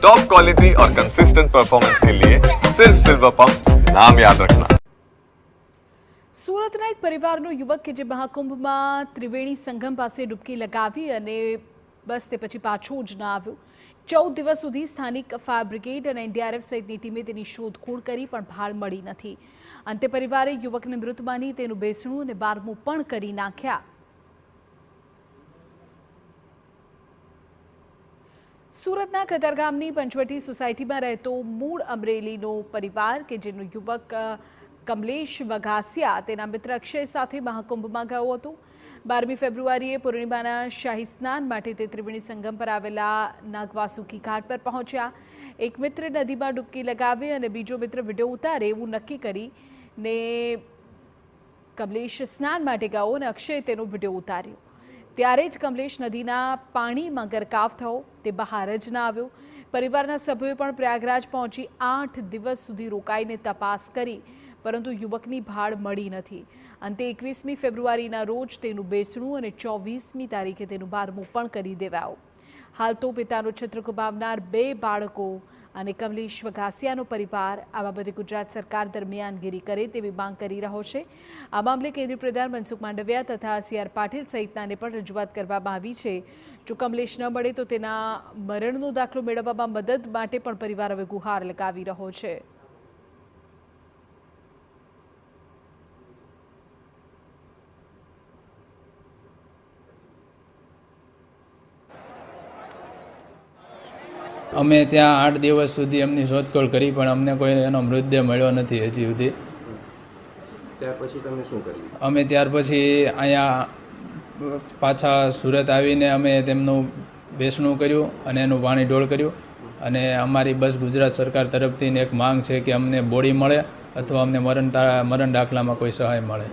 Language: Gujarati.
टॉप क्वालिटी और कंसिस्टेंट परफॉर्मेंस के लिए सिर्फ सिल्वर पंप नाम याद रखना। સુરતના એક પરિવારનો યુવક કે જે મહાકુંભમાં ત્રિવેણી સંગમ પાસે ડૂબકી લગાવી અને બસ તે પછી પાછો જ ના આવ્યો। 14 દિવસ સુધી સ્થાનિક ફાયર બ્રિગેડ અને એનડીઆરએફ સહિતની ટીમે તેની શોધખોળ કરી પણ ભાળ મળી નથી। અંતે પરિવારે યુવકને મૃત માની તેનું બેસણું અને બારમું પણ કરી નાખ્યા। સુરતના કતારગામની પંચવટી સોસાયટીમાં રહેતો મૂળ અમરેલીનો પરિવાર કે જેનો યુવક કમલેશ વઘાસિયા તેના મિત્ર અક્ષય સાથે મહાકુંભમાં ગયો હતો। 12મી ફેબ્રુઆરીએ પૂર્ણિમાના શાહી સ્નાન માટે તે ત્રિવેણી સંગમ પર આવેલા નાગવાસુકી ઘાટ પર પહોંચ્યા। એક મિત્ર નદીમાં ડૂબકી લગાવે અને બીજો મિત્ર વિડીયો ઉતારે એવું નક્કી કરીને કમલેશ સ્નાન માટે ગયો અને અક્ષય તેનો વિડીયો ઉતાર્યો। ત્યારે જ કમલેશ નદીના પાણીમાં ગરકાવ થયો, તે બહાર જ ના આવ્યો। પરિવારના સભ્યોએ પણ પ્રયાગરાજ પહોંચી 8 દિવસ સુધી રોકાઈને તપાસ કરી, પરંતુ યુવકની ભાળ મળી નથી। અંતે 21મી ફેબ્રુઆરીના રોજ તેનું બેસણું અને 24મી તારીખે તેનું બારમું પણ કરી દેવાયું। હાલ તો પિતાનો છત્ર ગુમાવનાર 2 બાળકો અને કમલેશ વઘાસિયાનો પરિવાર આ બાબતે ગુજરાત સરકાર દરમિયાનગીરી કરે તેવી માંગ કરી રહ્યો છે। આ મામલે કેન્દ્રીય પ્રધાન મનસુખ માંડવિયા તથા CR પાટીલ સહિતનાને પણ રજૂઆત કરવામાં આવી છે। જો કમલેશ ન મળે તો તેના મરણનો દાખલો મેળવવામાં મદદ માટે પણ પરિવાર હવે ગુહાર લગાવી રહ્યો છે। અમે ત્યાં 8 દિવસ સુધી એમની શોધખોળ કરી પણ અમને કોઈ એનો મૃતદેહ મળ્યો નથી હજી સુધી। ત્યાર પછી તમે શું કર્યું? અમે ત્યાર પછી અહીંયા પાછા સુરત આવીને અમે તેમનું બેસણું કર્યું અને એનું પાણી ઢોળ કર્યું અને અમારી બસ ગુજરાત સરકાર તરફથી એક માંગ છે કે અમને બોડી મળે અથવા અમને મરણ દાખલામાં કોઈ સહાય મળે।